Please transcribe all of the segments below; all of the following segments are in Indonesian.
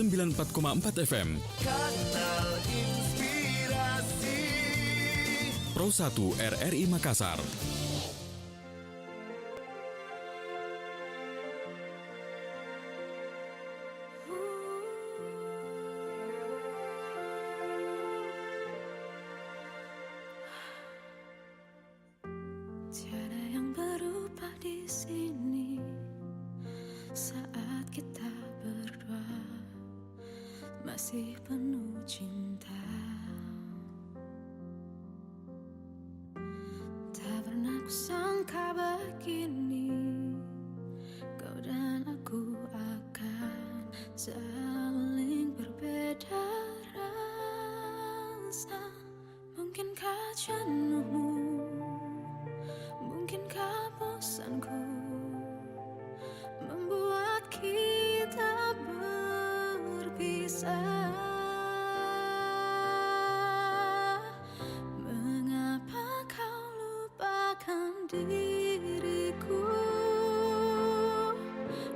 94,4 FM. Kanal Inspirasi Pro 1 RRI Makassar. Tiada yang berubah di sini saat kita berdua masih penuh cinta. Tak pernah kusangka begini, kau dan aku akan saling berbeda rasa. Mungkinkah jenuhmu, mungkinkah bosanku membuat kita berpisah? Mengapa kau lupakan diriku?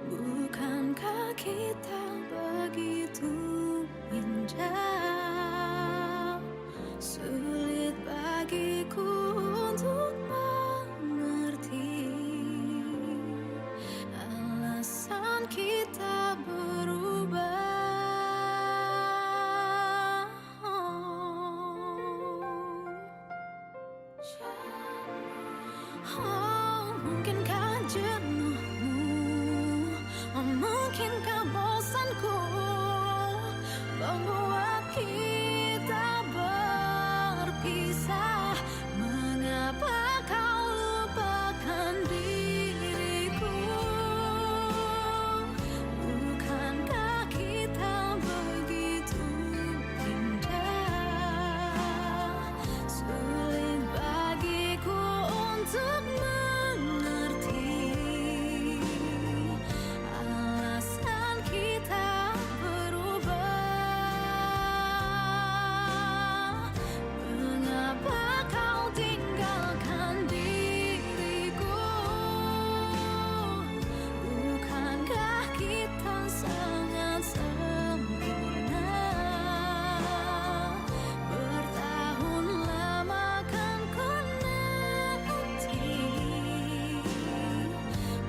Bukankah kita begitu indah? Sulit bagiku untuk mengerti alasan kita berubah. Mungkinkah jenuhmu, mungkinkah bosanku membuat kita berpisah? Mengapa kau lupakan diriku? Bukankah kita begitu indah? Sulit bagiku untuk mengerti alasan kita berubah. Mengapa kau tinggalkan diriku? Bukankah kita sangat sempurna? Bertahun lama kan ku nanti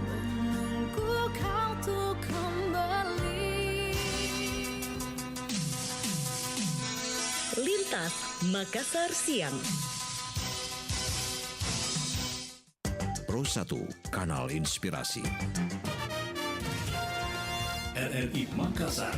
menunggu kau tuh kembali. Lintas Makassar Siang. Pro 1 Kanal Inspirasi. RRI Makassar.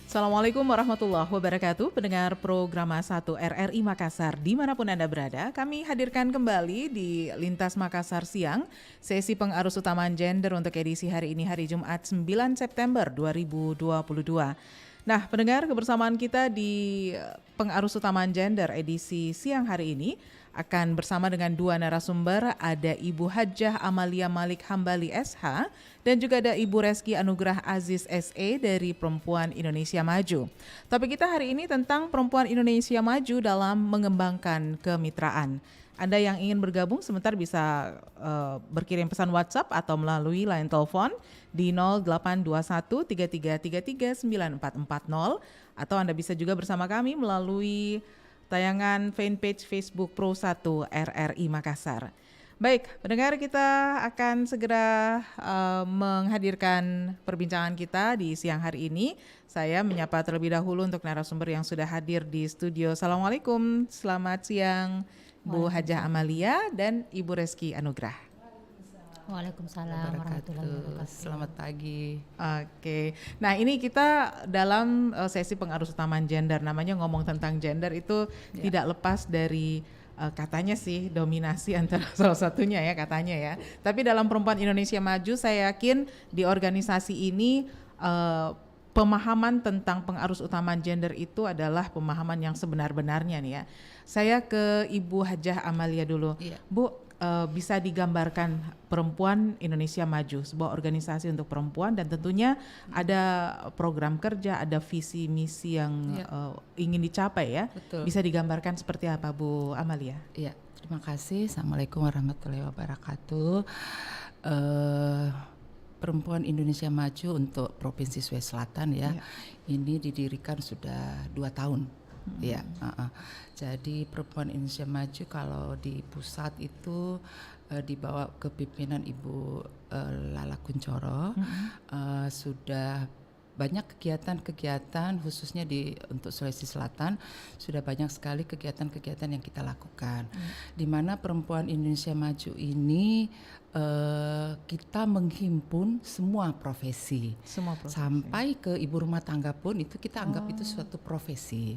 Assalamualaikum warahmatullahi wabarakatuh. Pendengar program 1 RRI Makassar dimanapun Anda berada, kami hadirkan kembali di Lintas Makassar Siang, sesi pengarus utamaan gender untuk edisi hari ini, hari Jumat 9 September 2022. Nah, pendengar, kebersamaan kita di pengarus utamaan gender edisi siang hari ini akan bersama dengan dua narasumber, ada Ibu Hajah Amalia Malik Hambali SH dan juga ada Ibu Reski Anugrah Aziz SE dari Perempuan Indonesia Maju. Topik kita hari ini tentang Perempuan Indonesia Maju dalam mengembangkan kemitraan. Anda yang ingin bergabung sebentar bisa berkirim pesan WhatsApp atau melalui line telepon di 082133339440 atau Anda bisa juga bersama kami melalui tayangan fanpage Facebook Pro 1 RRI Makassar. Baik, pendengar, kita akan segera menghadirkan perbincangan kita di siang hari ini. Saya menyapa terlebih dahulu untuk narasumber yang sudah hadir di studio. Assalamualaikum, selamat siang Bu Hajah Amalia dan Ibu Reski Anugrah. Waalaikumsalam warahmatullahi wabarakatuh. Selamat pagi. Oke, nah ini kita dalam sesi pengarus utamaan gender, namanya ngomong tentang gender itu tidak lepas dari katanya sih dominasi antara salah satunya ya katanya ya. Tapi dalam Perempuan Indonesia Maju saya yakin di organisasi ini pemahaman tentang pengarus utamaan gender itu adalah pemahaman yang sebenar-benarnya nih ya. Saya ke Ibu Hajah Amalia dulu. Iya. Bu, bisa digambarkan Perempuan Indonesia Maju, sebuah organisasi untuk perempuan dan tentunya ada program kerja, ada visi misi yang ingin dicapai ya. Betul. Bisa digambarkan seperti apa Bu Amalia? Iya. Terima kasih. Assalamualaikum warahmatullahi wabarakatuh. Eh, Perempuan Indonesia Maju untuk Provinsi Sulawesi Selatan ya. Ini didirikan sudah 2 tahun. Ya, jadi Perempuan Indonesia Maju kalau di pusat itu dibawa kepemimpinan Ibu Lala Kuncoro. Sudah banyak kegiatan-kegiatan khususnya untuk Sulawesi Selatan, sudah banyak sekali kegiatan-kegiatan yang kita lakukan. Di mana Perempuan Indonesia Maju ini kita menghimpun semua profesi. Sampai ke ibu rumah tangga pun itu kita anggap itu suatu profesi.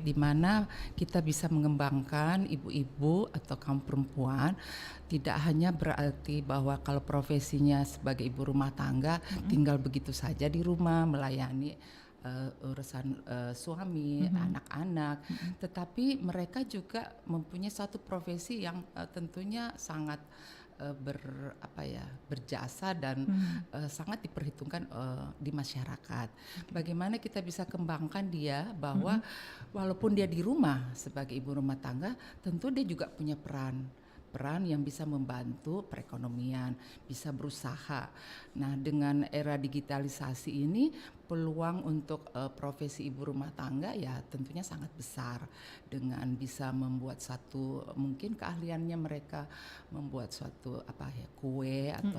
Di mana kita bisa mengembangkan ibu-ibu atau kaum perempuan, tidak hanya berarti bahwa kalau profesinya sebagai ibu rumah tangga tinggal begitu saja di rumah melayani urusan suami, anak-anak, tetapi mereka juga mempunyai satu profesi yang tentunya sangat berjasa dan sangat diperhitungkan di masyarakat. Bagaimana kita bisa kembangkan dia bahwa walaupun dia di rumah sebagai ibu rumah tangga, tentu dia juga punya peran yang bisa membantu perekonomian, bisa berusaha. Nah, dengan era digitalisasi ini peluang untuk profesi ibu rumah tangga ya tentunya sangat besar, dengan bisa membuat satu, mungkin keahliannya mereka membuat suatu kue atau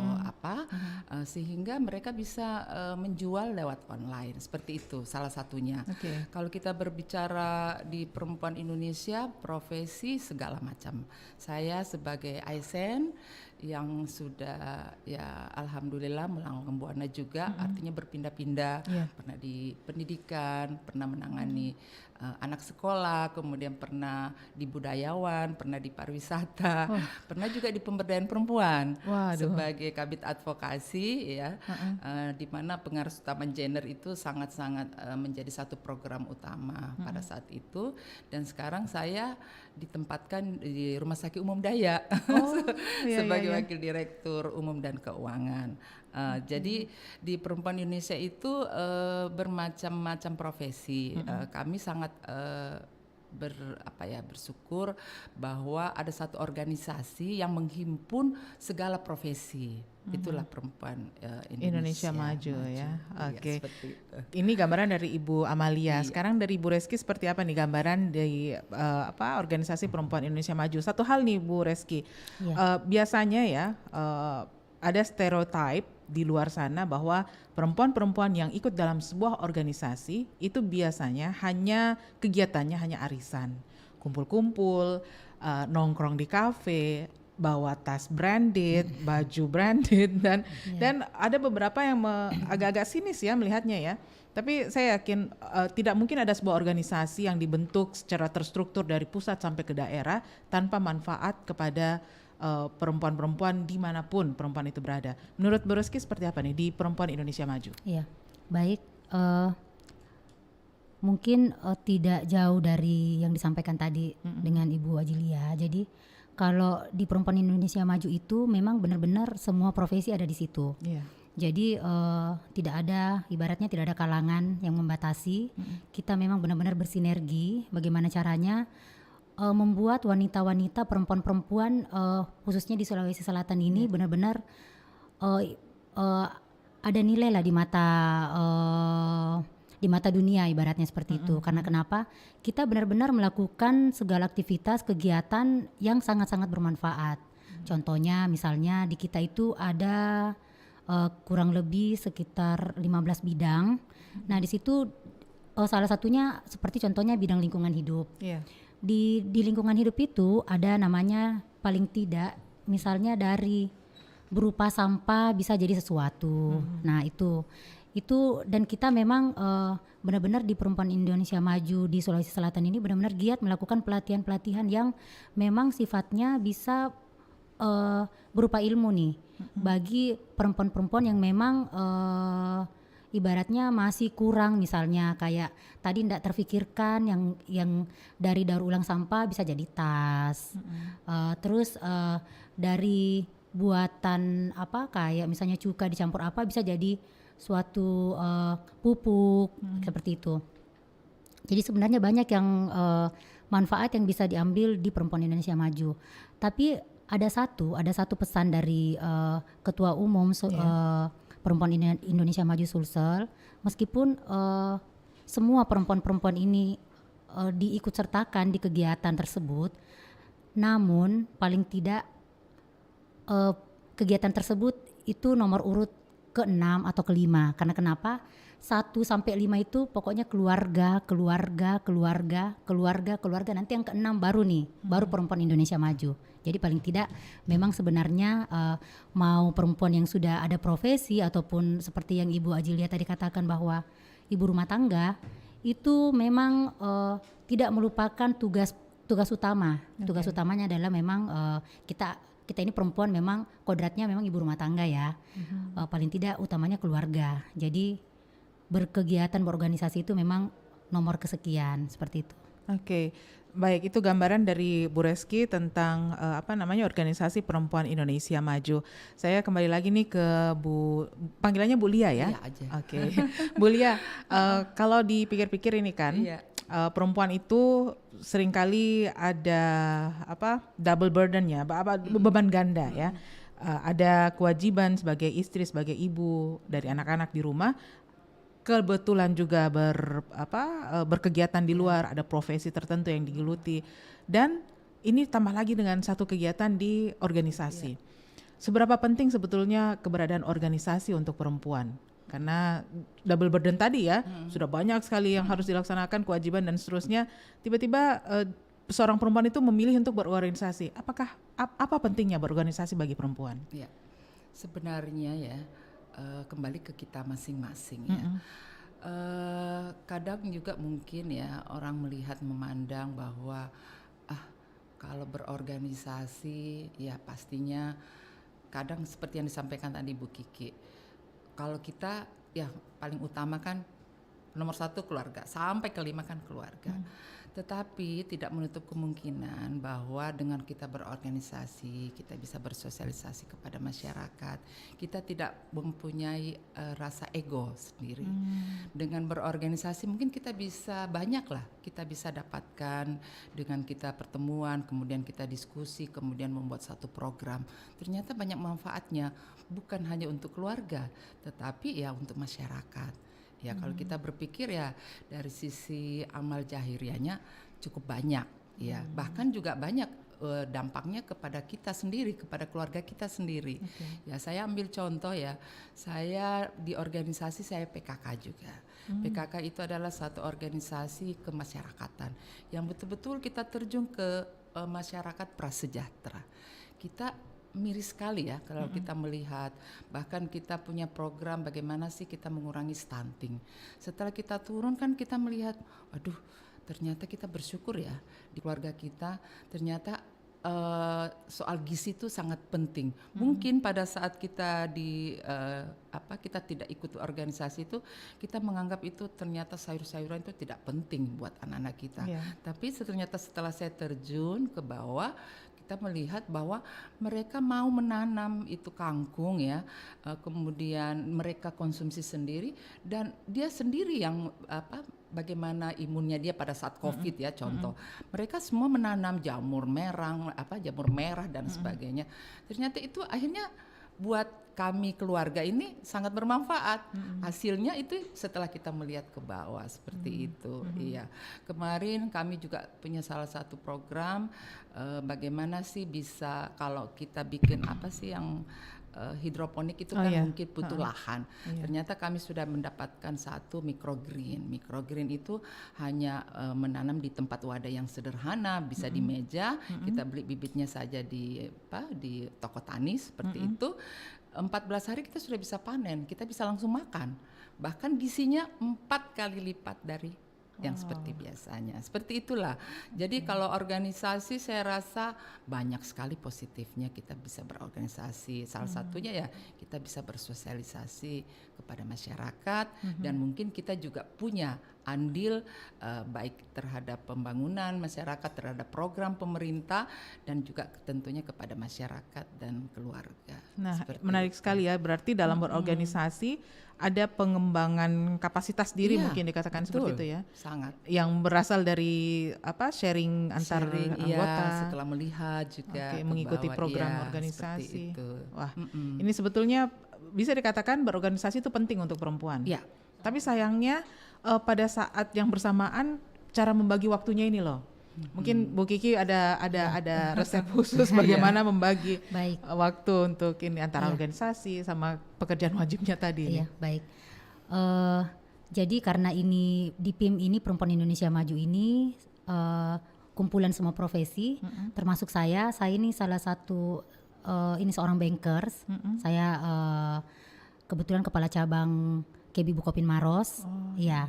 sehingga mereka bisa menjual lewat online, seperti itu salah satunya. Kalau kita berbicara di Perempuan Indonesia, profesi segala macam. Saya sebagai ASN yang sudah ya alhamdulillah melanglang buana juga, artinya berpindah-pindah, pernah di pendidikan, pernah menangani anak sekolah, kemudian pernah di budayawan, pernah di pariwisata, pernah juga di pemberdayaan perempuan sebagai kabit advokasi ya, di mana pengaruh utama gender itu sangat-sangat menjadi satu program utama pada saat itu. Dan sekarang saya ditempatkan di Rumah Sakit Umum Daya sebagai wakil direktur umum dan keuangan. Jadi di Perempuan Indonesia itu bermacam-macam profesi. Kami sangat bersyukur bahwa ada satu organisasi yang menghimpun segala profesi. Itulah Perempuan Indonesia Maju ya. Oke. Ini gambaran dari Ibu Amalia. Sekarang dari Ibu Reski seperti apa nih gambaran dari organisasi Perempuan Indonesia Maju? Satu hal nih Bu Reski, biasanya ya ada stereotip di luar sana bahwa perempuan-perempuan yang ikut dalam sebuah organisasi itu biasanya kegiatannya hanya arisan, kumpul-kumpul, nongkrong di kafe, bawa tas branded, baju branded, dan ada beberapa yang agak-agak sinis ya melihatnya ya. Tapi saya yakin tidak mungkin ada sebuah organisasi yang dibentuk secara terstruktur dari pusat sampai ke daerah tanpa manfaat kepada perempuan-perempuan dimanapun perempuan itu berada. Menurut Bu Reski seperti apa nih di Perempuan Indonesia Maju? Iya, baik. Mungkin tidak jauh dari yang disampaikan tadi dengan Ibu Ajilia. Jadi kalau di Perempuan Indonesia Maju itu memang benar-benar semua profesi ada di situ. Jadi tidak ada, ibaratnya tidak ada kalangan yang membatasi. Kita memang benar-benar bersinergi. Bagaimana caranya membuat wanita-wanita, perempuan-perempuan khususnya di Sulawesi Selatan ini benar-benar ada nilai lah di mata dunia, ibaratnya seperti itu. Karena kenapa? Kita benar-benar melakukan segala aktivitas, kegiatan yang sangat-sangat bermanfaat. Contohnya misalnya di kita itu ada kurang lebih sekitar 15 bidang. Nah di situ salah satunya seperti contohnya bidang lingkungan hidup. Di lingkungan hidup itu ada namanya paling tidak misalnya dari berupa sampah bisa jadi sesuatu. Nah itu dan kita memang benar-benar di Perempuan Indonesia Maju di Sulawesi Selatan ini benar-benar giat melakukan pelatihan-pelatihan yang memang sifatnya bisa berupa ilmu nih bagi perempuan-perempuan yang memang ibaratnya masih kurang, misalnya kayak tadi tidak terfikirkan yang dari daur ulang sampah bisa jadi tas, terus dari buatan kayak misalnya cuka dicampur bisa jadi suatu pupuk seperti itu. Jadi sebenarnya banyak yang manfaat yang bisa diambil di Perempuan Indonesia Maju. Tapi ada satu pesan dari Ketua Umum Perempuan Indonesia Maju Sulsel, meskipun semua perempuan-perempuan ini diikut sertakan di kegiatan tersebut, namun paling tidak kegiatan tersebut itu nomor urut ke-6 atau ke-5. Karena kenapa? 1 sampai 5 itu pokoknya keluarga, nanti yang ke-6 baru perempuan Indonesia Maju. Jadi paling tidak memang sebenarnya mau perempuan yang sudah ada profesi ataupun seperti yang Ibu Ajilia tadi katakan bahwa ibu rumah tangga itu memang tidak melupakan tugas utama. Tugas utamanya adalah memang kita ini perempuan memang kodratnya memang ibu rumah tangga ya. Paling tidak utamanya keluarga. Jadi berkegiatan berorganisasi itu memang nomor kesekian seperti itu. Oke, baik, itu gambaran dari Bu Reski tentang organisasi Perempuan Indonesia Maju. Saya kembali lagi nih ke panggilannya Bu Lia ya? Iya aja. Oke, Bu Lia, kalau dipikir-pikir ini kan, perempuan itu seringkali ada double burden-nya, beban ganda ya. Ada kewajiban sebagai istri, sebagai ibu dari anak-anak di rumah. Kebetulan juga berkegiatan di luar, ada profesi tertentu yang digeluti, dan ini tambah lagi dengan satu kegiatan di organisasi. Seberapa penting sebetulnya keberadaan organisasi untuk perempuan? Karena double burden tadi ya, sudah banyak sekali yang harus dilaksanakan, kewajiban dan seterusnya. Tiba-tiba seorang perempuan itu memilih untuk berorganisasi. Apa pentingnya berorganisasi bagi perempuan? Ya, sebenarnya ya. Kembali ke kita masing-masing ya. Kadang juga mungkin ya orang memandang bahwa kalau berorganisasi ya pastinya kadang seperti yang disampaikan tadi Bu Kiki. Kalau kita ya paling utama kan nomor 1 keluarga, sampai ke-5 kan keluarga. Tetapi tidak menutup kemungkinan bahwa dengan kita berorganisasi, kita bisa bersosialisasi kepada masyarakat. Kita tidak mempunyai rasa ego sendiri. Dengan berorganisasi mungkin kita bisa kita bisa dapatkan dengan kita pertemuan, kemudian kita diskusi, kemudian membuat satu program. Ternyata banyak manfaatnya, bukan hanya untuk keluarga, tetapi ya untuk masyarakat. Ya kalau kita berpikir ya dari sisi amal jahiriahnya cukup banyak ya, bahkan juga banyak dampaknya kepada kita sendiri, kepada keluarga kita sendiri. Ya saya ambil contoh ya, saya di organisasi saya PKK juga. PKK itu adalah satu organisasi kemasyarakatan yang betul-betul kita terjun ke masyarakat prasejahtera. Kita miris sekali ya kalau kita melihat, bahkan kita punya program bagaimana sih kita mengurangi stunting. Setelah kita turun kan kita melihat, aduh ternyata kita bersyukur ya di keluarga kita ternyata soal gizi itu sangat penting. Mungkin pada saat kita kita tidak ikut organisasi itu, kita menganggap itu ternyata sayur-sayuran itu tidak penting buat anak-anak kita. Tapi ternyata setelah saya terjun ke bawah, kita melihat bahwa mereka mau menanam itu kangkung ya, kemudian mereka konsumsi sendiri dan dia sendiri yang bagaimana imunnya dia pada saat COVID ya contoh. Mereka semua menanam jamur merah dan sebagainya. Ternyata itu akhirnya buat kami keluarga ini sangat bermanfaat. Hasilnya itu setelah kita melihat ke bawah seperti itu. Iya. Kemarin kami juga punya salah satu program bagaimana sih bisa kalau kita bikin yang hidroponik itu kan mungkin butuh lahan. Ternyata kami sudah mendapatkan satu microgreen. Microgreen itu hanya menanam di tempat wadah yang sederhana, bisa di meja, kita beli bibitnya saja di toko tani seperti itu. 14 hari kita sudah bisa panen, kita bisa langsung makan. Bahkan gizinya 4 kali lipat dari yang seperti biasanya. Seperti itulah. Jadi kalau organisasi saya rasa banyak sekali positifnya kita bisa berorganisasi. Salah satunya ya kita bisa bersosialisasi kepada masyarakat dan mungkin kita juga punya andil baik terhadap pembangunan masyarakat, terhadap program pemerintah dan juga tentunya kepada masyarakat dan keluarga. Nah, Seperti menarik itu. sekali ya. Berarti dalam berorganisasi ada pengembangan kapasitas diri Iya, mungkin dikatakan betul, seperti itu ya. Sangat. Yang berasal dari sharing antar Sharing, anggota. setelah melihat juga Oke, ke mengikuti bawah, program seperti organisasi. itu. Wah, ini sebetulnya bisa dikatakan berorganisasi itu penting untuk perempuan. Ya, Tapi sayangnya pada saat yang bersamaan cara membagi waktunya ini loh. Mungkin Bu Kiki ada resep khusus bagaimana membagi Baik. waktu untuk ini antara Iya. organisasi sama pekerjaan wajibnya tadi. Iya, baik. Jadi karena ini di PIM ini Perempuan Indonesia Maju ini kumpulan semua profesi, termasuk saya ini salah satu ini seorang bankers. Saya kebetulan kepala cabang KB Bukopin Maros. Iya.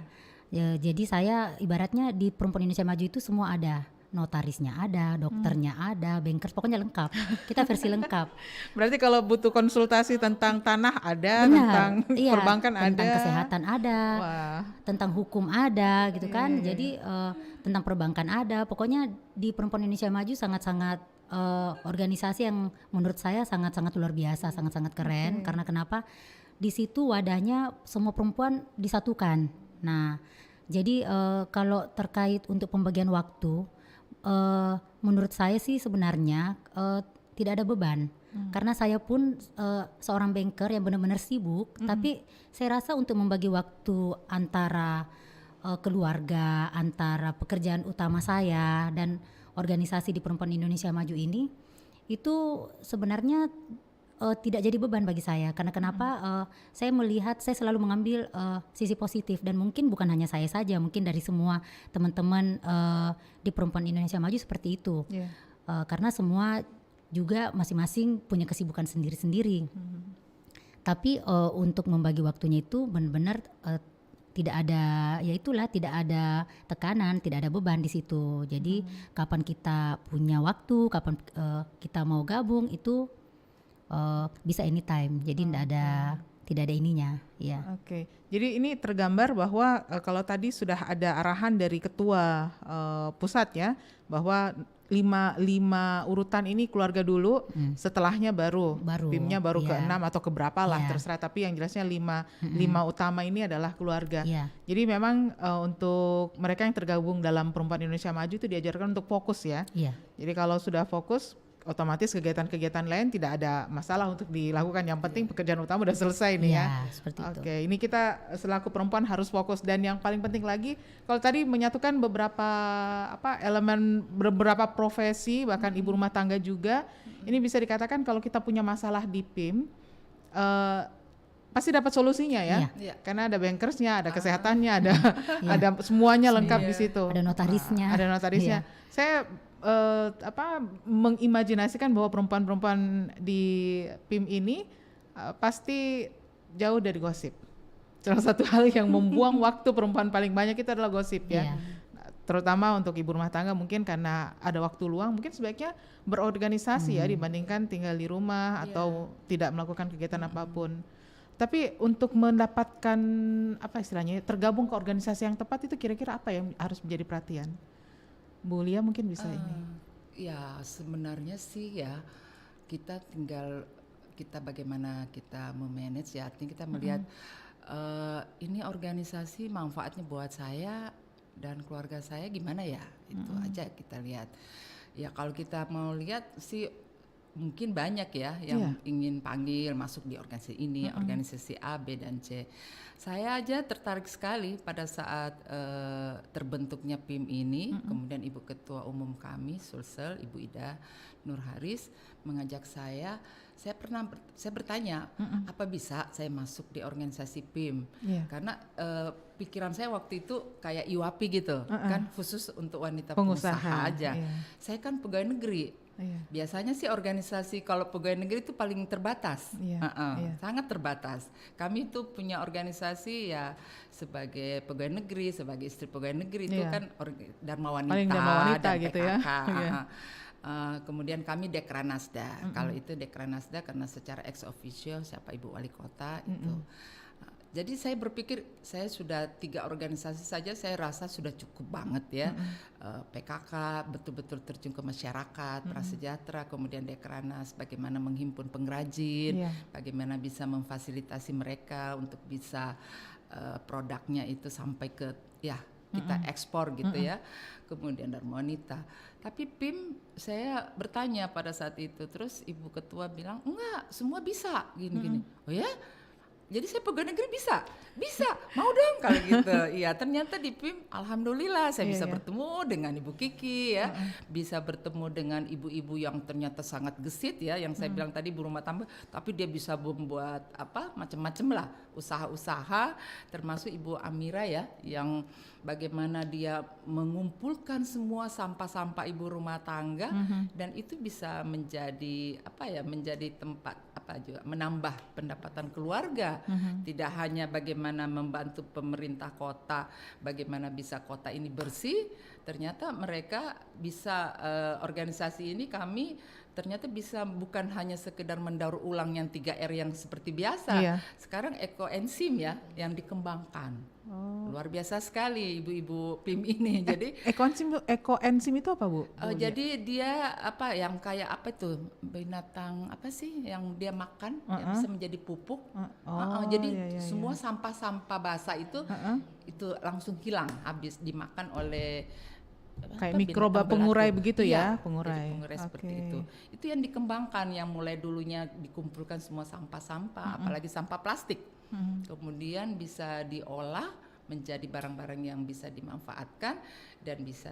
Ya, jadi saya ibaratnya di Perempuan Indonesia Maju itu semua ada. Notarisnya ada, dokternya ada, bankers, pokoknya lengkap. Kita versi lengkap. Berarti kalau butuh konsultasi tentang tanah ada, Benar, tentang iya, perbankan ada, tentang kesehatan ada, Wah. tentang hukum ada, gitu kan. Iya. Jadi tentang perbankan ada. Pokoknya di Perempuan Indonesia Maju sangat-sangat organisasi yang menurut saya sangat-sangat luar biasa, sangat-sangat keren. Karena kenapa? Di situ wadahnya semua perempuan disatukan. Nah, jadi kalau terkait untuk pembagian waktu, menurut saya sih sebenarnya tidak ada beban. Karena saya pun seorang banker yang benar-benar sibuk, tapi saya rasa untuk membagi waktu antara keluarga, antara pekerjaan utama saya dan organisasi di Perempuan Indonesia Maju ini, itu sebenarnya tidak jadi beban bagi saya. Karena kenapa? Saya melihat, saya selalu mengambil sisi positif, dan mungkin bukan hanya saya saja, mungkin dari semua teman-teman di Perempuan Indonesia Maju seperti itu. Iya. Karena semua juga masing-masing punya kesibukan sendiri-sendiri. Tapi untuk membagi waktunya itu benar-benar tidak ada, ya itulah, tidak ada tekanan, tidak ada beban di situ. Jadi kapan kita punya waktu, kapan kita mau gabung itu bisa anytime. Jadi tidak ada ininya, ya. Oke, jadi ini tergambar bahwa kalau tadi sudah ada arahan dari ketua pusat ya, bahwa lima urutan ini keluarga dulu, setelahnya baru PIM-nya baru ke iya. 6 atau ke berapa lah, Iya. terserah. Tapi yang jelasnya lima utama ini adalah keluarga. Iya. Jadi memang untuk mereka yang tergabung dalam Perempuan Indonesia Maju itu diajarkan untuk fokus ya. Iya. Jadi kalau sudah fokus, otomatis kegiatan-kegiatan lain tidak ada masalah untuk dilakukan. Yang penting pekerjaan utama udah selesai nih ya. Iya, seperti itu. Oke, ini kita selaku perempuan harus fokus, dan yang paling penting lagi, kalau tadi menyatukan beberapa elemen, beberapa profesi, bahkan ibu rumah tangga juga, ini bisa dikatakan kalau kita punya masalah di PIM, pasti dapat solusinya ya. Iya. Karena ada bankersnya, ada kesehatannya, ada semuanya lengkap di situ. Ada notarisnya. Ada notarisnya. Iya. Saya mengimajinasikan bahwa perempuan-perempuan di PIM ini pasti jauh dari gosip. Salah satu hal yang membuang waktu perempuan paling banyak itu adalah gosip ya. Iya. Terutama untuk ibu rumah tangga, mungkin karena ada waktu luang, mungkin sebaiknya berorganisasi ya dibandingkan tinggal di rumah atau tidak melakukan kegiatan apapun. Tapi untuk mendapatkan istilahnya tergabung ke organisasi yang tepat itu kira-kira apa yang harus menjadi perhatian? Bu Lia mungkin bisa ini. Ya sebenarnya sih ya kita bagaimana kita memanage ya, artinya kita melihat ini organisasi manfaatnya buat saya dan keluarga saya gimana ya, itu aja kita lihat. Ya kalau kita mau lihat sih mungkin banyak ya yang ingin panggil masuk di organisasi ini, organisasi A, B dan C. Saya aja tertarik sekali pada saat terbentuknya PIM ini, kemudian Ibu Ketua Umum kami, Sulsel, Ibu Ida Nur Haris mengajak saya bertanya, apa bisa saya masuk di organisasi PIM? Karena pikiran saya waktu itu kayak IWAPI gitu, kan khusus untuk wanita pengusaha aja. Saya kan pegawai negeri. Biasanya sih organisasi kalau pegawai negeri itu paling terbatas, sangat terbatas. Kami itu punya organisasi ya sebagai pegawai negeri, sebagai istri pegawai negeri itu kan Dharma Wanita dan gitu PKK. ya. Kemudian kami Dekranasda. Kalau itu Dekranasda karena secara ex officio siapa Ibu Wali Kota itu. Jadi saya berpikir saya sudah 3 organisasi saja saya rasa sudah cukup banget ya. PKK betul-betul terjun ke masyarakat, Prasejahtera, kemudian Dekranas bagaimana menghimpun pengrajin, Iya. bagaimana bisa memfasilitasi mereka untuk bisa produknya itu sampai ke ya kita ekspor gitu ya. Kemudian Darmonita. Tapi PIM saya bertanya pada saat itu, terus Ibu Ketua bilang enggak, semua bisa gini-gini. Oh ya? Jadi saya pegawai negeri bisa, mau dong kalau gitu. Iya, ternyata di PIM, alhamdulillah saya bisa bertemu dengan Ibu Kiki ya, bisa bertemu dengan ibu-ibu yang ternyata sangat gesit ya, yang saya bilang tadi ibu rumah tangga, tapi dia bisa membuat apa macam-macam lah usaha-usaha, termasuk Ibu Amira ya, yang bagaimana dia mengumpulkan semua sampah-sampah ibu rumah tangga dan itu bisa menjadi apa ya, menjadi tempat apa juga menambah pendapatan keluarga. Tidak hanya bagaimana membantu pemerintah kota, bagaimana bisa kota ini bersih, ternyata mereka bisa organisasi ini kami ternyata bisa bukan hanya sekedar mendaur ulang yang 3R yang seperti biasa. Iya. Sekarang ekoenzim ya yang dikembangkan. Luar biasa sekali ibu-ibu PIM ini. Jadi Ekoenzim itu apa, Bu? jadi dia apa yang kayak apa itu binatang apa sih yang dia makan yang bisa menjadi pupuk. Jadi semua sampah-sampah basah itu langsung hilang habis dimakan oleh Kayak apa, mikroba binatang pengurai belatung. begitu Iya, ya, jadi pengurai. pengurai seperti Oke. itu yang dikembangkan, yang mulai dulunya dikumpulkan semua sampah-sampah apalagi sampah plastik kemudian bisa diolah menjadi barang-barang yang bisa dimanfaatkan dan bisa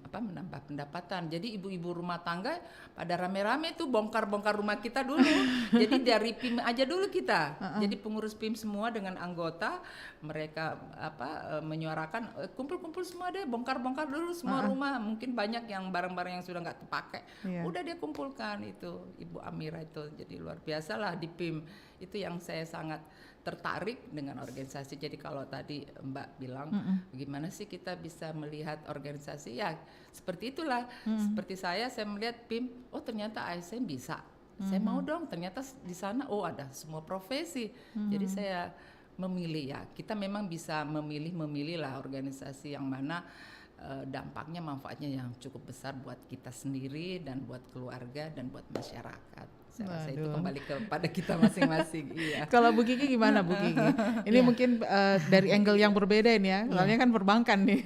menambah pendapatan. Jadi ibu-ibu rumah tangga pada rame-rame tuh bongkar-bongkar rumah kita dulu. Jadi dari PIM aja dulu kita. Jadi pengurus PIM semua dengan anggota mereka menyuarakan kumpul-kumpul semua deh, bongkar-bongkar dulu semua rumah. Mungkin banyak yang barang-barang yang sudah nggak terpakai. Iya. Udah dia kumpulkan itu Ibu Amira itu. Jadi luar biasa lah di PIM. Itu yang saya sangat tertarik dengan organisasi. Jadi kalau tadi Mbak bilang bagaimana sih kita bisa melihat organisasi ya seperti itulah. Seperti saya melihat PIM, oh ternyata ASN bisa. Saya mau dong, ternyata di sana ada semua profesi. Jadi saya memilih ya. Kita memang bisa memilih lah organisasi yang mana dampaknya manfaatnya yang cukup besar buat kita sendiri dan buat keluarga dan buat masyarakat. Saya rasa itu kembali kepada kita masing-masing. Iya. Kalau Bu Kiki gimana, Bu Kiki? Ini mungkin dari angle yang berbeda ini ya. Soalnya kan perbankan nih.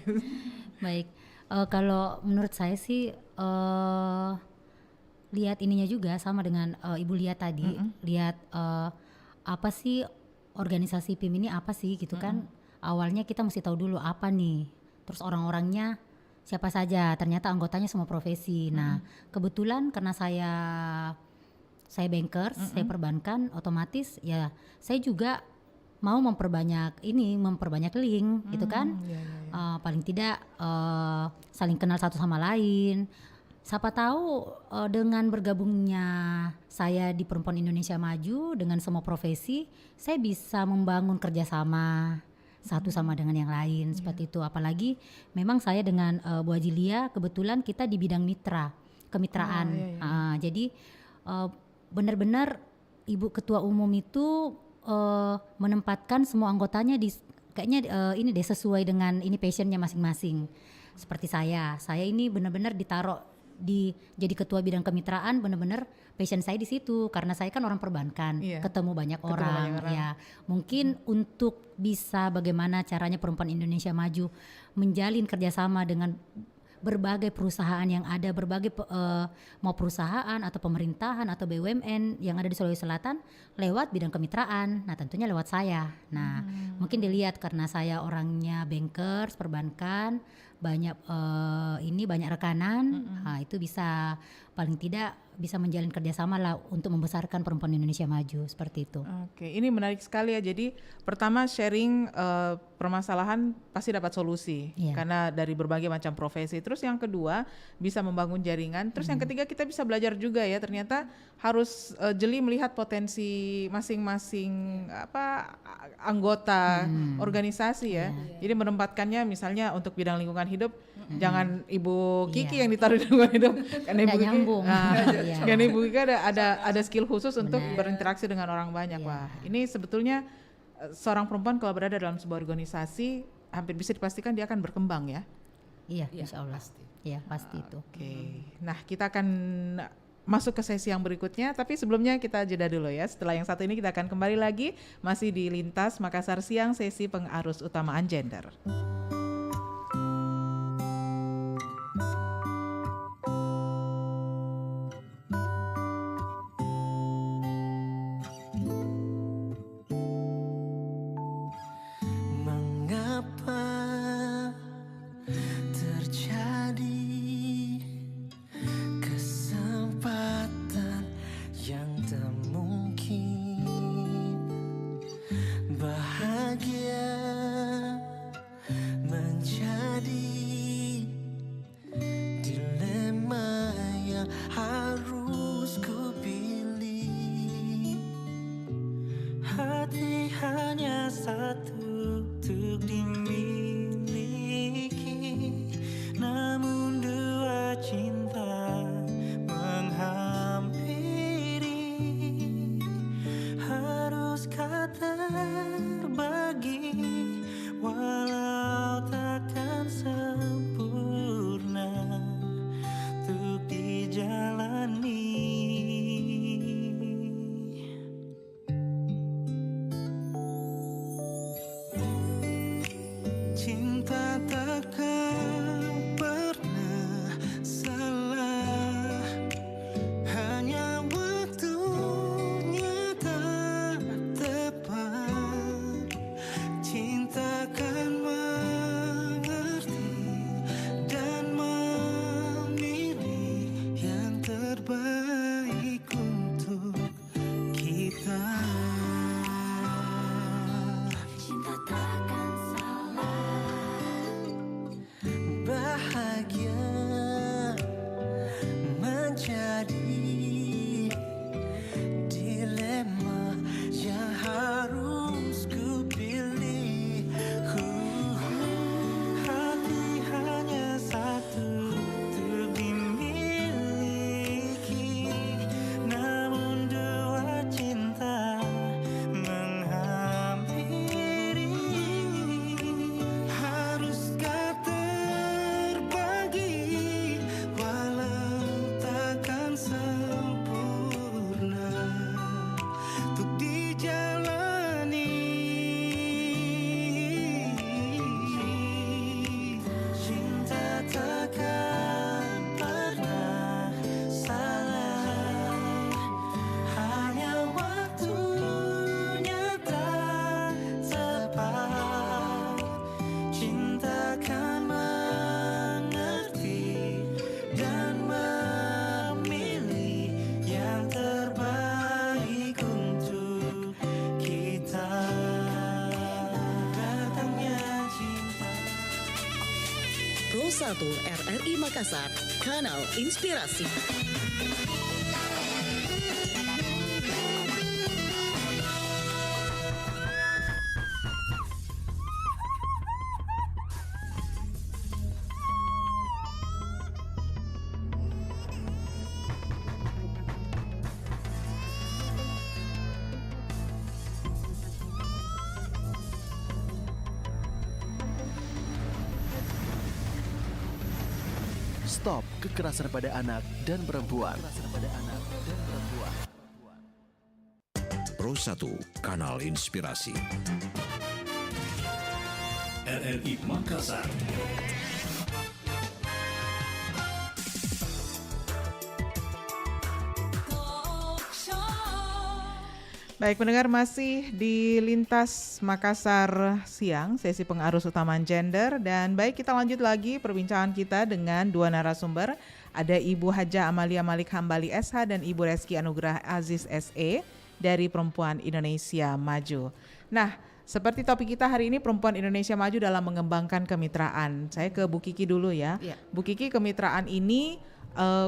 Baik, kalau menurut saya sih lihat ininya juga sama dengan Ibu lihat tadi, lihat apa sih organisasi PIM ini apa sih gitu kan. Awalnya kita mesti tahu dulu apa nih, terus orang-orangnya siapa saja, ternyata anggotanya semua profesi. Nah kebetulan karena saya bankers, saya perbankan, otomatis ya saya juga mau memperbanyak link gitu kan. Paling tidak saling kenal satu sama lain. Siapa tahu dengan bergabungnya saya di Perempuan Indonesia Maju dengan semua profesi, saya bisa membangun kerjasama satu sama dengan yang lain seperti itu. Apalagi memang saya dengan Bu Ajilia kebetulan kita di bidang kemitraan. Jadi benar-benar Ibu Ketua Umum itu menempatkan semua anggotanya di kayaknya ini deh sesuai dengan ini passionnya masing-masing. Seperti saya ini benar-benar ditaruh jadi ketua bidang kemitraan, benar-benar passion saya di situ karena saya kan orang perbankan, ketemu banyak orang. Ya mungkin untuk bisa bagaimana caranya Perempuan Indonesia Maju menjalin kerjasama dengan berbagai perusahaan yang ada, berbagai mau perusahaan atau pemerintahan atau BUMN yang ada di Sulawesi Selatan lewat bidang kemitraan. Nah tentunya lewat saya. Nah mungkin dilihat karena saya orangnya bankers, perbankan, banyak banyak rekanan, nah, itu bisa paling tidak bisa menjalin kerjasama lah untuk membesarkan Perempuan Indonesia Maju seperti itu. Oke, ini menarik sekali ya. Jadi pertama sharing permasalahan pasti dapat solusi karena dari berbagai macam profesi. Terus yang kedua bisa membangun jaringan. Terus yang ketiga kita bisa belajar juga ya. Ternyata harus jeli melihat potensi masing-masing anggota organisasi ya. Jadi menempatkannya misalnya untuk bidang lingkungan hidup jangan Ibu Kiki yang ditaruh di lingkungan hidup karena Ibu Kiki nyambung. karena Ibu Kiki ada skill khusus untuk berinteraksi dengan orang banyak. Wah, ini sebetulnya seorang perempuan kalau berada dalam sebuah organisasi hampir bisa dipastikan dia akan berkembang ya. Iya, Iya, insya Allah. pasti. Iya, pasti itu. Oke. Nah, kita akan masuk ke sesi yang berikutnya, tapi sebelumnya kita jeda dulu ya. Setelah yang satu ini kita akan kembali lagi masih di Lintas Makassar Siang, sesi pengarus utamaan gender. Mengapa terjadi kesempatan yang tak mungkin, bahagia menjadi dilema yang harus ku pilih. Hati hanya satu untuk dimiliki, namun dua cinta menghampiri. Haruskah terbagi walau takkan sempurna untuk dijalani. Cinta takkan pernah salah, hanya waktunya tak tepat. Cinta akan mengerti dan memilih yang terbaik untuk kita. Cinta takkan salah. Bahagia menjadi dilema yang harus ku pilih. Hati hanya satu untuk dimiliki, namun dua cinta menghampiri. Haruskah terbagi walau takkan sempurna untuk dijalani. Cinta takkan pernah salah, hanya waktunya tak tepat. Cinta akan mengerti dan memilih yang terbaik untuk kita. Datangnya cinta. Pro 1 RRI Makassar, Kanal Inspirasi. Stop kekerasan pada anak dan perempuan. Pro 1, Kanal Inspirasi. RRI Makassar. Baik, pendengar, masih di Lintas Makassar Siang, sesi pengarus utamaan gender. Dan baik, kita lanjut lagi perbincangan kita dengan dua narasumber. Ada Ibu Haja Amalia Malik Hambali SH dan Ibu Reski Anugrah Aziz SE dari Perempuan Indonesia Maju. Nah, seperti topik kita hari ini, Perempuan Indonesia Maju dalam mengembangkan kemitraan. Saya ke Bu Kiki dulu ya. Iya. Bu Kiki, kemitraan ini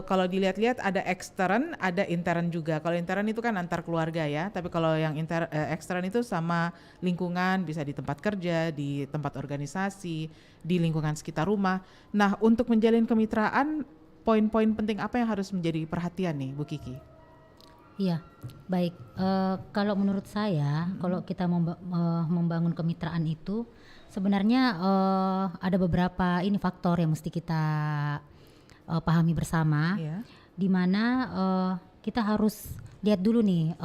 kalau dilihat-lihat ada ekstern, ada intern juga. Kalau intern itu kan antar keluarga ya, tapi kalau yang ekstern itu sama lingkungan, bisa di tempat kerja, di tempat organisasi, di lingkungan sekitar rumah. Nah, untuk menjalin kemitraan, poin-poin penting apa yang harus menjadi perhatian nih, Bu Kiki? Iya, baik. Kalau menurut saya, kalau kita membangun kemitraan itu sebenarnya ada beberapa ini faktor yang mesti kita pahami bersama, Ya. di mana kita harus lihat dulu nih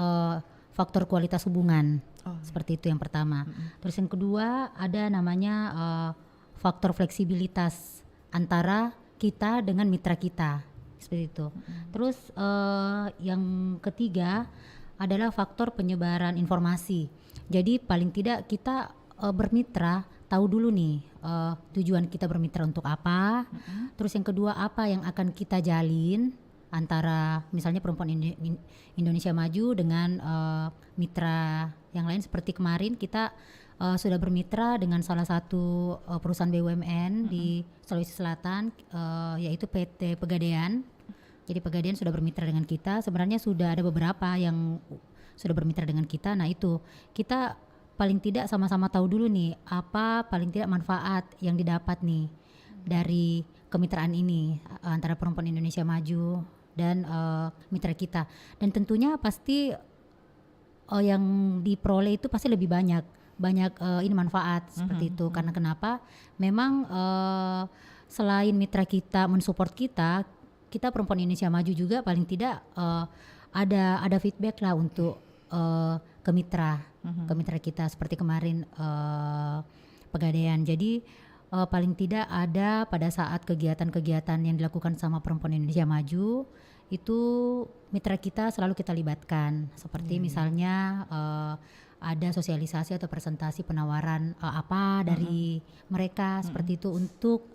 faktor kualitas hubungan. Seperti itu yang pertama. Terus yang kedua ada namanya faktor fleksibilitas antara kita dengan mitra kita. Seperti itu. Terus yang ketiga adalah faktor penyebaran informasi. Jadi paling tidak kita bermitra tahu dulu nih tujuan kita bermitra untuk apa. Terus yang kedua apa yang akan kita jalin antara misalnya Perempuan Indonesia Maju dengan mitra yang lain. Seperti kemarin kita sudah bermitra dengan salah satu perusahaan BUMN di Sulawesi Selatan, yaitu PT Pegadaian. Jadi Pegadaian sudah bermitra dengan kita. Sebenarnya sudah ada beberapa yang sudah bermitra dengan kita. Nah itu kita paling tidak sama-sama tahu dulu nih apa paling tidak manfaat yang didapat nih dari kemitraan ini antara Perempuan Indonesia Maju dan mitra kita. Dan tentunya pasti yang diperoleh itu pasti lebih banyak ini manfaat seperti itu. Karena kenapa? Memang selain mitra kita mensupport kita Perempuan Indonesia Maju juga paling tidak ada feedback lah untuk ke mitra kita seperti kemarin Pegadaian. Jadi paling tidak ada pada saat kegiatan-kegiatan yang dilakukan sama Perempuan Indonesia Maju itu mitra kita selalu kita libatkan. Seperti misalnya ada sosialisasi atau presentasi penawaran apa dari mereka seperti itu untuk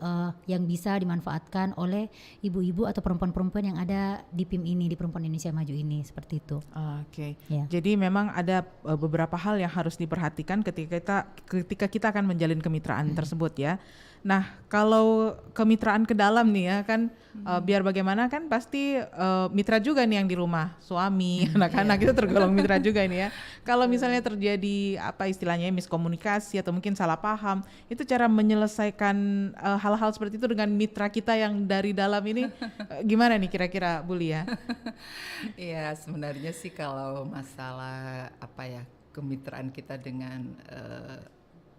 yang bisa dimanfaatkan oleh ibu-ibu atau perempuan-perempuan yang ada di PIM ini, di Perempuan Indonesia Maju ini, seperti itu. Oke. Ya. Jadi memang ada beberapa hal yang harus diperhatikan ketika kita akan menjalin kemitraan tersebut ya. Nah, kalau kemitraan ke dalam nih ya kan biar bagaimana kan pasti mitra juga nih yang di rumah, suami, anak-anak itu tergolong mitra juga ini ya. Kalau misalnya terjadi apa istilahnya miskomunikasi atau mungkin salah paham, itu cara menyelesaikan hal-hal seperti itu dengan mitra kita yang dari dalam ini gimana nih kira-kira Bu Lia? Iya, sebenarnya sih kalau masalah apa ya kemitraan kita dengan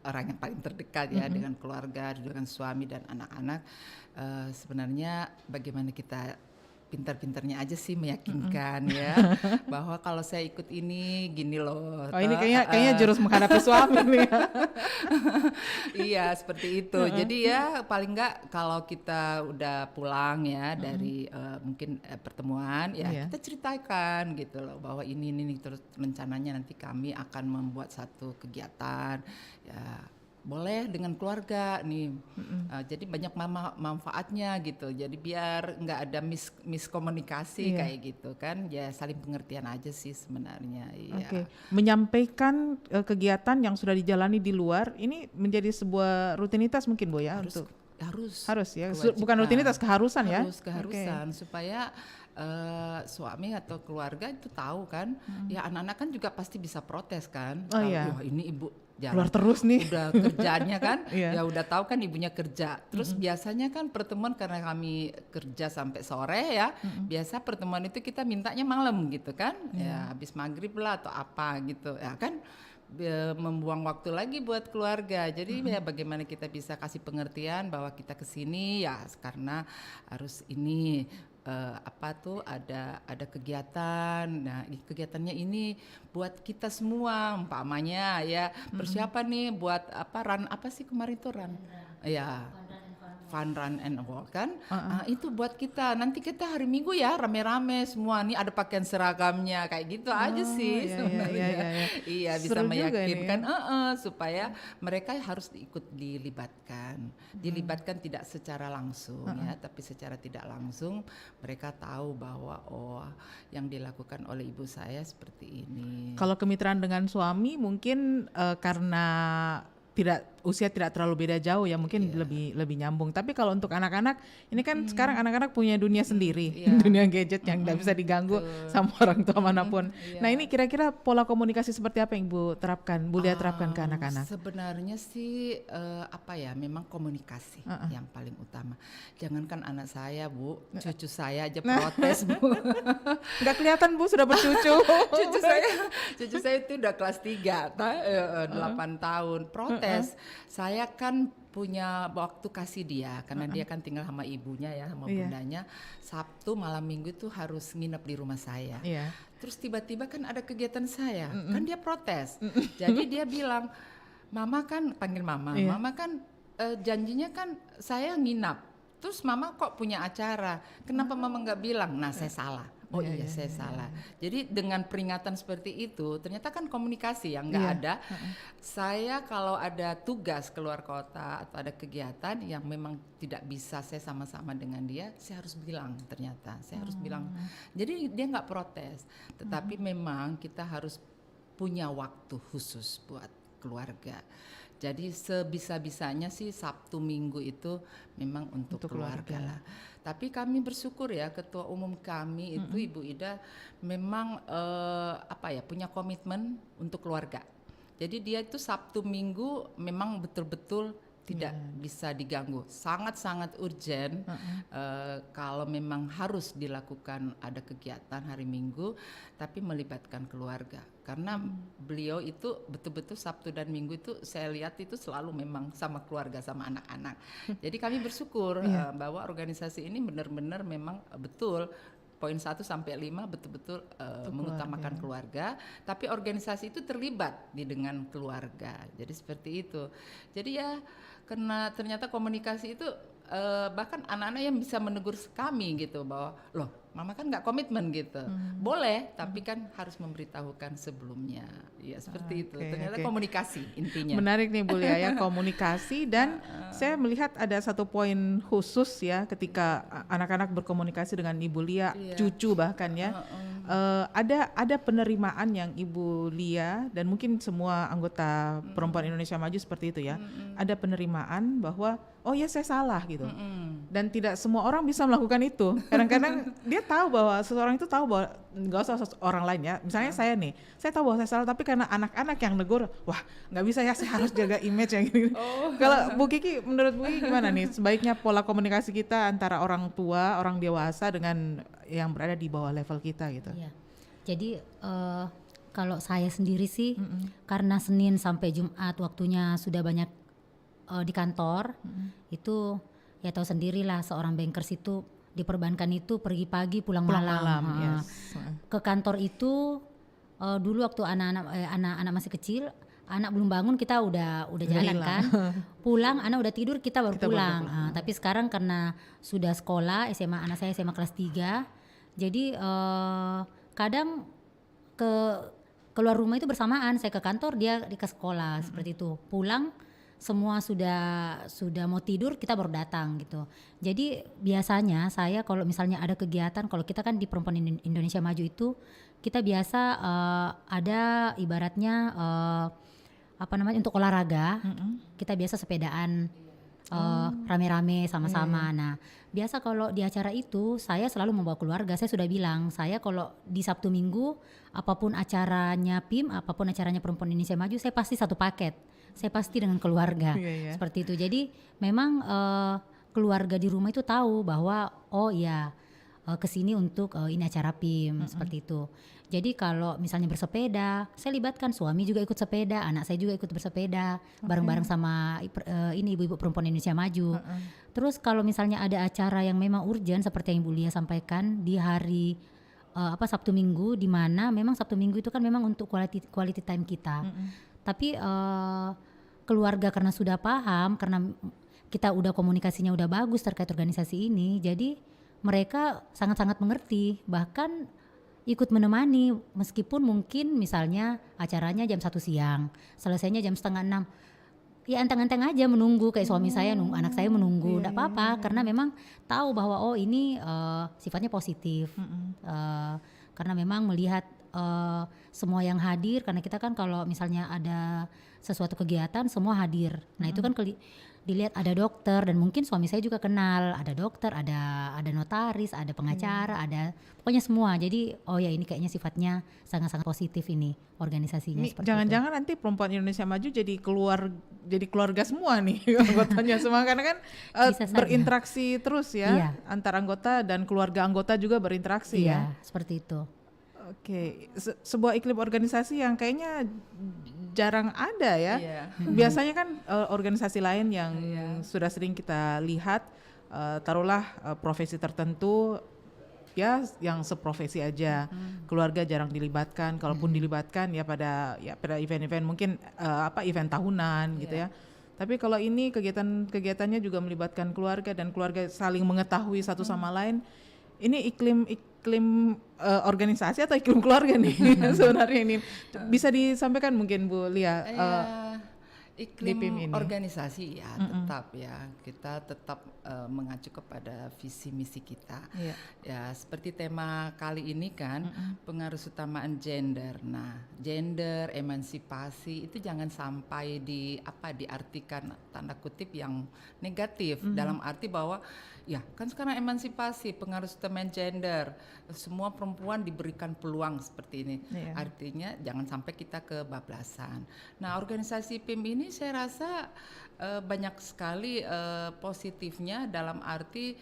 orang yang paling terdekat ya, dengan keluarga, dengan suami dan anak-anak, sebenarnya bagaimana kita pintar-pintarnya aja sih meyakinkan ya bahwa kalau saya ikut ini gini loh. Oh ini kayaknya jurus menghadapi suami nih. Iya seperti itu. Jadi ya paling nggak kalau kita udah pulang ya dari mungkin pertemuan ya kita ceritakan gitu loh bahwa ini terus rencananya nanti kami akan membuat satu kegiatan ya. Boleh dengan keluarga nih, jadi banyak manfaatnya gitu. Jadi biar nggak ada miskomunikasi kayak gitu kan, ya saling pengertian aja sih sebenarnya. Iya. Oke. Menyampaikan kegiatan yang sudah dijalani di luar ini menjadi sebuah rutinitas mungkin Bu ya harus ya, bukan rutinitas keharusan ya. Harus keharusan supaya suami atau keluarga itu tahu kan, ya anak-anak kan juga pasti bisa protes kan. Oh iya. Wah ini ibu keluar terus nih. Udah kerjanya kan, ya udah tahu kan ibunya kerja. Terus biasanya kan pertemuan karena kami kerja sampai sore ya, biasa pertemuan itu kita mintanya malam gitu kan, ya habis maghrib lah atau apa gitu, ya kan membuang waktu lagi buat keluarga. Jadi ya bagaimana kita bisa kasih pengertian bahwa kita kesini ya karena harus ini. Ada kegiatan. Nah, kegiatannya ini buat kita semua umpamanya ya. Persiapan nih buat run apa sih kemarin tuh run. Ya. Fun Run and Walk kan, itu buat kita. Nanti kita hari Minggu ya rame-rame semua nih ada pakaian seragamnya kayak gitu aja sih sebenarnya. Iya bisa meyakinkan supaya mereka harus ikut dilibatkan tidak secara langsung ya, tapi secara tidak langsung mereka tahu bahwa yang dilakukan oleh ibu saya seperti ini. Kalau kemitraan dengan suami mungkin karena usia tidak terlalu beda jauh ya, mungkin lebih nyambung. Tapi kalau untuk anak-anak ini kan sekarang anak-anak punya dunia sendiri, dunia gadget yang nggak bisa diganggu sama orang tua manapun. Nah ini kira-kira pola komunikasi seperti apa yang Bu Lia terapkan ke anak-anak? Sebenarnya sih memang komunikasi yang paling utama. Jangankan anak saya Bu, cucu saya aja protes Bu. Nggak kelihatan Bu sudah bercucu. cucu saya itu udah kelas 3, 8 tahun, protes. Saya kan punya waktu kasih dia karena dia kan tinggal sama ibunya ya, sama bundanya. Sabtu malam Minggu itu harus nginep di rumah saya. Terus tiba-tiba kan ada kegiatan saya, kan dia protes. Jadi dia bilang, Mama kan panggil Mama, Mama kan janjinya kan saya nginap. Terus Mama kok punya acara, kenapa Mama nggak bilang? Nah saya salah. Saya salah. Jadi dengan peringatan seperti itu, ternyata kan komunikasi yang nggak ada. Saya kalau ada tugas keluar kota atau ada kegiatan yang memang tidak bisa saya sama-sama dengan dia, saya harus bilang ternyata. Saya harus bilang. Jadi dia nggak protes. Tetapi memang kita harus punya waktu khusus buat keluarga. Jadi sebisa-bisanya sih Sabtu Minggu itu memang untuk keluarga lah. Tapi kami bersyukur ya, ketua umum kami itu Ibu Ida memang punya komitmen untuk keluarga. Jadi dia itu Sabtu Minggu memang betul-betul tidak bisa diganggu, sangat-sangat urgent. Kalau memang harus dilakukan ada kegiatan hari Minggu, tapi melibatkan keluarga. Karena beliau itu betul-betul Sabtu dan Minggu itu saya lihat itu selalu memang sama keluarga, sama anak-anak. Jadi kami bersyukur bahwa organisasi ini benar-benar memang betul poin 1 sampai 5 betul-betul mengutamakan keluarga, tapi organisasi itu terlibat dengan keluarga. Jadi seperti itu. Jadi ya karena ternyata komunikasi itu bahkan anak-anak yang bisa menegur kami gitu bahwa loh Mama kan nggak komitmen gitu. Boleh, tapi kan harus memberitahukan sebelumnya. Ya seperti itu. Ternyata komunikasi intinya. Menarik nih Bu Lia ya, komunikasi dan saya melihat ada satu poin khusus ya ketika anak-anak berkomunikasi dengan Ibu Lia, cucu bahkan ya. Ada penerimaan yang Ibu Lia dan mungkin semua anggota Perempuan Indonesia Maju seperti itu ya. Ada penerimaan bahwa oh ya saya salah gitu. Dan tidak semua orang bisa melakukan itu. Kadang-kadang dia tahu bahwa seseorang itu tahu bahwa nggak usah orang lain ya. Misalnya saya nih, saya tahu bahwa saya salah tapi karena anak-anak yang negur, wah nggak bisa ya, saya harus jaga image yang gini. Kalau Bu Kiki, menurut Bu Kiki gimana nih sebaiknya pola komunikasi kita antara orang tua, orang dewasa dengan yang berada di bawah level kita gitu? Iya. Jadi kalau saya sendiri sih karena Senin sampai Jumat waktunya sudah banyak di kantor, itu ya tahu sendirilah seorang bankers itu di perbankan itu pergi pagi pulang malam. Ke kantor itu dulu waktu anak-anak masih kecil, anak belum bangun kita udah jalan kan. Pulang anak udah tidur kita baru pulang. Tapi sekarang karena sudah sekolah anak saya SMA kelas 3. Jadi kadang keluar rumah itu bersamaan, saya ke kantor dia ke sekolah seperti itu. Pulang semua sudah mau tidur kita baru datang gitu. Jadi biasanya saya kalau misalnya ada kegiatan, kalau kita kan di Perempuan Indonesia Maju itu kita biasa ada ibaratnya untuk olahraga. Kita biasa sepedaan rame-rame sama-sama. Nah biasa kalau di acara itu saya selalu membawa keluarga. Saya sudah bilang, saya kalau di Sabtu Minggu apapun acaranya PIM, apapun acaranya Perempuan Indonesia Maju, saya pasti satu paket. Saya pasti dengan keluarga. Seperti itu. Jadi memang keluarga di rumah itu tahu bahwa kesini untuk ini acara PIM seperti itu. Jadi kalau misalnya bersepeda, saya libatkan suami juga ikut sepeda, anak saya juga ikut bersepeda bareng-bareng sama ini ibu-ibu Perempuan Indonesia Maju. Terus kalau misalnya ada acara yang memang urgent seperti yang Ibu Lia sampaikan di hari Sabtu Minggu, di mana memang Sabtu Minggu itu kan memang untuk quality time kita. Tapi keluarga karena sudah paham, karena kita udah komunikasinya udah bagus terkait organisasi ini, jadi mereka sangat-sangat mengerti, bahkan ikut menemani meskipun mungkin misalnya acaranya jam 1 siang, selesainya jam 5:30. Ya enteng-enteng aja menunggu, kayak suami saya nunggu, anak saya menunggu, enggak apa-apa karena memang tahu bahwa ini sifatnya positif. Karena memang melihat semua yang hadir, karena kita kan kalau misalnya ada sesuatu kegiatan semua hadir. Nah itu kan dilihat ada dokter, dan mungkin suami saya juga kenal, ada dokter, ada notaris, ada pengacara, ada pokoknya semua. Jadi oh ya ini kayaknya sifatnya sangat-sangat positif ini organisasinya. Ini seperti jangan-jangan nanti Perempuan Indonesia Maju jadi keluarga semua nih anggotanya semua, karena kan Bisa saja. berinteraksi terus ya, Iya. antar anggota dan keluarga anggota juga berinteraksi itu. ya. Iya, seperti itu. Oke, sebuah iklim organisasi yang kayaknya jarang ada ya. Iya. Biasanya kan organisasi lain yang sudah sering kita lihat, taruhlah profesi tertentu ya yang seprofesi aja, keluarga jarang dilibatkan. Kalaupun dilibatkan ya pada event-event mungkin event tahunan gitu ya. Tapi kalau ini kegiatannya juga melibatkan keluarga dan keluarga saling mengetahui satu sama lain. Ini iklim organisasi atau iklim keluarga nih sebenarnya ini. Bisa disampaikan mungkin Bu Lia di PIM Iklim ini. organisasi ya tetap ya, kita tetap mengacu kepada visi misi kita. Iya. Ya seperti tema kali ini kan pengarusutamaan gender. Nah gender, emansipasi itu jangan sampai diartikan tanda kutip yang negatif, dalam arti bahwa ya kan sekarang emansipasi, pengarusutamaan gender, semua perempuan diberikan peluang seperti ini. Iya. Artinya jangan sampai kita kebablasan. Nah organisasi PIM ini saya rasa banyak sekali positifnya, dalam arti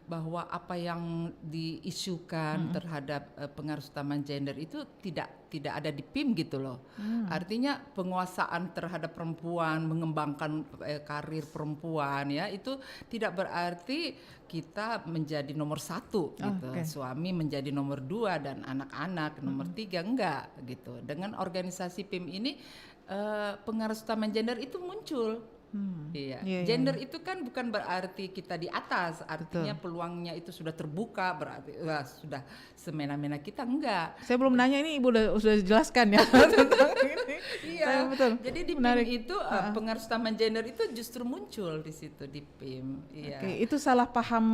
bahwa apa yang diisukan terhadap pengarusutamaan gender itu tidak ada di PIM gitu loh. Artinya penguasaan terhadap perempuan, mengembangkan karir perempuan ya, itu tidak berarti kita menjadi nomor 1 gitu. Oke. Suami menjadi nomor 2 dan anak-anak nomor 3, enggak gitu. Dengan organisasi PIM ini pengarusutamaan gender itu muncul. Iya. Iya, Gender iya. itu kan bukan berarti kita di atas, artinya peluangnya itu sudah terbuka, berarti sudah semena-mena, kita enggak. Saya belum nanya, ini Ibu sudah jelaskan ya tentang ini. Iya, Betul. jadi di Menarik. PIM itu pengarusutamaan gender itu justru muncul di situ di PIM. Iya. Oke, itu salah paham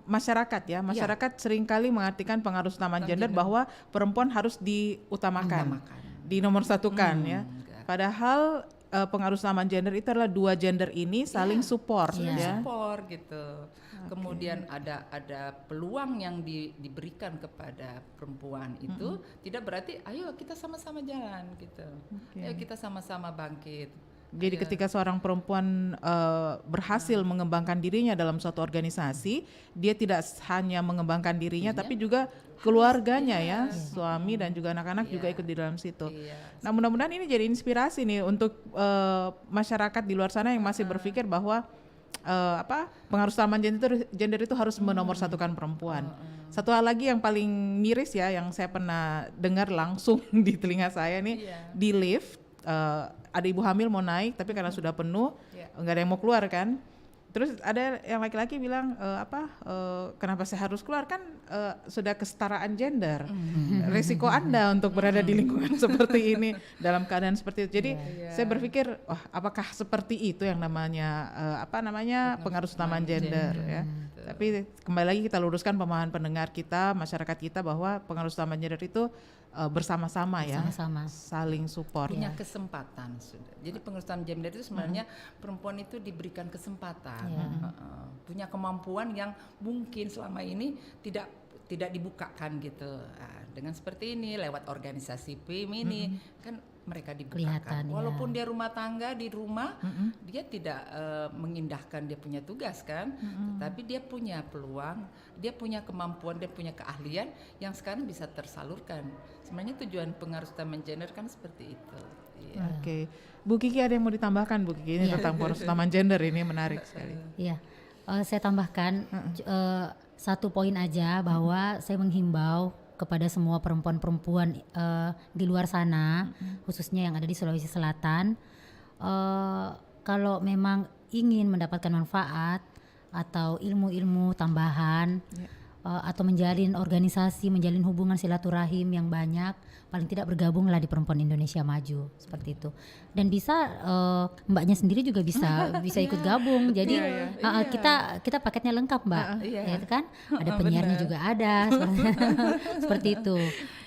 masyarakat ya. Masyarakat seringkali mengartikan pengarusutamaan gender bahwa perempuan harus diutamakan, dinomor satukan ya. enggak. Padahal pengarusutamaan gender itu adalah dua gender ini saling support ya. Support gitu. Kemudian ada peluang yang diberikan kepada perempuan itu tidak berarti ayo kita sama-sama jalan gitu. Ayo kita sama-sama bangkit. Jadi ketika seorang perempuan berhasil mengembangkan dirinya dalam suatu organisasi, dia tidak hanya mengembangkan dirinya tapi juga keluarganya ya, suami dan juga anak-anak juga ikut di dalam situ. Nah, mudah-mudahan ini jadi inspirasi nih untuk masyarakat di luar sana yang masih berpikir bahwa pengarusutamaan gender itu harus menomorsatukan perempuan. Satu hal lagi yang paling miris ya, yang saya pernah dengar langsung di telinga saya nih, di lift ada ibu hamil mau naik tapi karena sudah penuh nggak ada yang mau keluar kan. Terus ada yang laki-laki bilang kenapa saya harus keluar, kan sudah kesetaraan gender. Resiko Anda untuk berada di lingkungan seperti ini dalam keadaan seperti itu. Jadi saya berpikir, apakah seperti itu yang namanya pengarusutamaan gender ya. Tapi kembali lagi kita luruskan pemahaman pendengar kita, masyarakat kita, bahwa pengarusutamaan gender itu bersama-sama ya, saling support. Punya kesempatan sudah. Jadi pengurusan gender itu sebenarnya perempuan itu diberikan kesempatan, punya kemampuan yang mungkin selama ini tidak dibukakan gitu. Nah, dengan seperti ini lewat organisasi PIM ini kan mereka dibukakan. Walaupun dia rumah tangga di rumah, dia tidak mengindahkan dia punya tugas kan, tetapi dia punya peluang, dia punya kemampuan, dia punya keahlian yang sekarang bisa tersalurkan. Sebenarnya tujuan pengarusutamaan gender kan seperti itu. Iya. Oke, Bu Kiki ada yang mau ditambahkan, Bu Kiki, ini tentang pengarusutamaan gender, ini menarik sekali. Iya, saya tambahkan satu poin aja, bahwa saya menghimbau kepada semua perempuan-perempuan di luar sana, khususnya yang ada di Sulawesi Selatan, kalau memang ingin mendapatkan manfaat atau ilmu-ilmu tambahan, atau menjalin organisasi, menjalin hubungan silaturahim yang banyak, paling tidak bergabunglah di Perempuan Indonesia Maju seperti itu. Dan bisa mbaknya sendiri juga bisa ikut gabung. Jadi kita paketnya lengkap, Mbak. Ya kan? Ada penyiarnya juga ada seperti itu.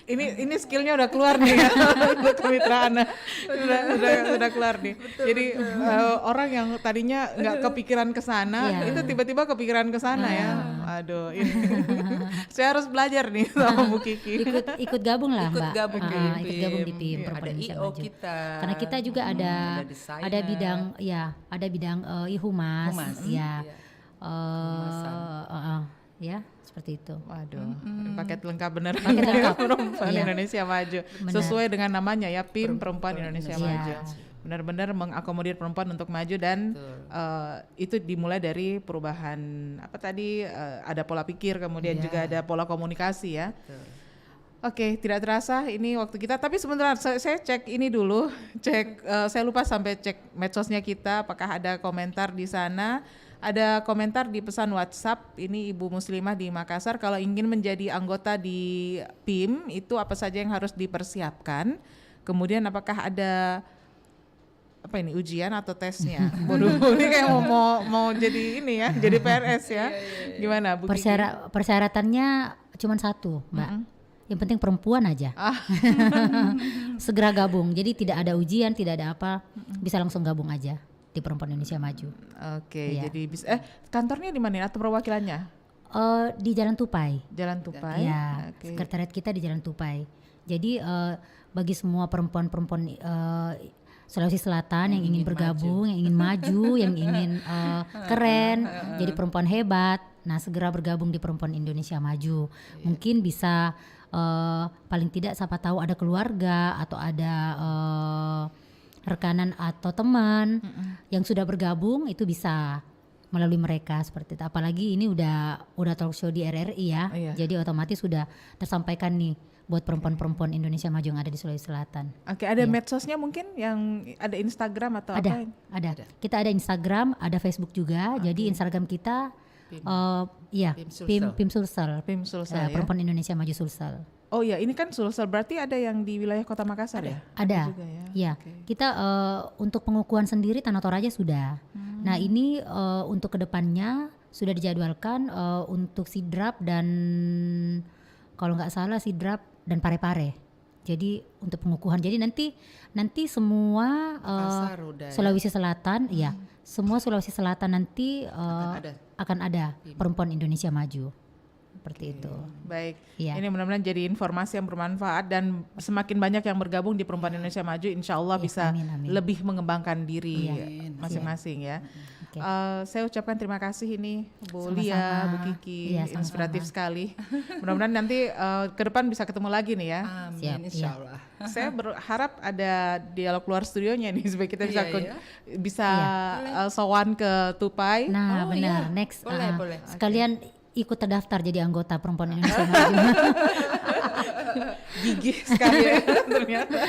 Ini skillnya udah keluar nih ya, untuk kemitraan sudah keluar nih. Jadi orang yang tadinya nggak kepikiran ke sana, itu tiba-tiba kepikiran ke sana ya. Aduh, ini saya harus belajar nih sama Bu Kiki. Ikut gabung lah, Ikut Mbak. gabung di Ikut PIM. gabung di PIM Ada Perempuan Indonesia IO Maju. kita. Karena kita juga ada desainer. ada bidang Humas, Humas. ya. Humasan. Ya, seperti itu. Waduh, paket lengkap beneran Paket ya, lengkap. Perempuan Iya. Indonesia Maju. Benar. Sesuai dengan namanya ya, PIM Perempuan Indonesia Iya. Maju. Benar-benar mengakomodir perempuan untuk maju dan itu dimulai dari perubahan apa tadi ada pola pikir, kemudian juga ada pola komunikasi ya. Oke, tidak terasa ini waktu kita. Tapi sebentar, saya cek ini dulu. Saya lupa sampai cek medsosnya kita. Apakah ada komentar di sana? Ada komentar di pesan WhatsApp. Ini Ibu Muslimah di Makassar. Kalau ingin menjadi anggota di PIM, itu apa saja yang harus dipersiapkan? Kemudian apakah ada apa ini ujian atau tesnya? Waduh, ini kayak mau jadi ini ya, jadi PNS ya. Gimana Bu Kiki? Persyaratannya cuma satu, Mbak. Yang penting perempuan aja. Segera gabung. Jadi tidak ada ujian, tidak ada apa, bisa langsung gabung aja di Perempuan Indonesia Maju. Oke, Iya. jadi bisa kantornya di mana atau perwakilannya? Di Jalan Tupai. Jalan Tupai. Ya, Oke. sekretariat kita di Jalan Tupai. Jadi bagi semua perempuan-perempuan Sulawesi Selatan yang ingin bergabung, yang ingin maju, yang ingin keren, jadi perempuan hebat, nah segera bergabung di Perempuan Indonesia Maju. Mungkin bisa paling tidak siapa tahu ada keluarga atau ada rekanan atau teman yang sudah bergabung, itu bisa melalui mereka seperti itu. Apalagi ini udah talk show di RRI ya. Iya. Jadi otomatis sudah tersampaikan nih buat perempuan-perempuan Indonesia Maju yang ada di Sulawesi Selatan. Oke, ada Iya. medsosnya mungkin yang ada Instagram atau apa? Ada. Kita ada Instagram, ada Facebook juga. Jadi Instagram kita PIM Sulsel. PIM Sulsel ya. Perempuan Indonesia Maju Sulsel. Oh ya, ini kan Sulsel berarti ada yang di wilayah Kota Makassar ya? Ada. juga ya. Ya, Oke. kita untuk pengukuhan sendiri Tanah Toraja sudah. Nah, ini untuk kedepannya sudah dijadwalkan untuk sidrap dan kalau nggak salah sidrap dan pare-pare. Jadi untuk pengukuhan. Jadi nanti semua Makassar udah ya. Sulawesi Selatan, ya, semua Sulawesi Selatan nanti akan ada Perempuan Indonesia Maju. Seperti itu. Baik, Iya. ini mudah-mudahan jadi informasi yang bermanfaat dan semakin banyak yang bergabung di Perempuan Indonesia Maju, insya Allah Iya, bisa amin. lebih mengembangkan diri Iya. masing-masing ya. Oke. Saya ucapkan terima kasih ini Bu Sama-sama. Lia, Bu Kiki, Iya, sama-sama. inspiratif sekali. Mudah-mudahan nanti ke depan bisa ketemu lagi nih ya. Amin, Siap, insya Allah. Saya berharap ada dialog luar studionya nih supaya kita bisa Iya, bisa sowan ke Tupai. Nah, Oh, benar. iya. Next, Boleh. sekalian ikut terdaftar jadi anggota Perempuan Indonesia Maju. Gigih sekali ya ternyata.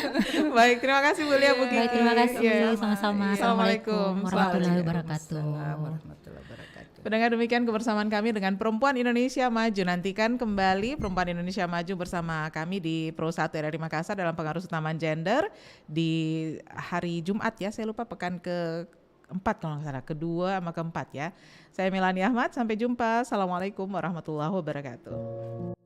Baik, terima kasih Bu Lia, Bu Kiki. Baik, terima kasih. Iya. Sama-sama. Assalamualaikum Warahmatullahi wabarakatuh. Warahmatullahi wabarakatuh. Pendengar, demikian kebersamaan kami dengan Perempuan Indonesia Maju. Nantikan kembali Perempuan Indonesia Maju bersama kami di Pro 1 RRI Makassar dalam pengarus utamaan gender di hari Jumat ya. Saya lupa pekan ke-4 kalau nggak salah, kedua sama keempat ya. Saya Melani Ahmad, sampai jumpa. Assalamualaikum warahmatullahi wabarakatuh.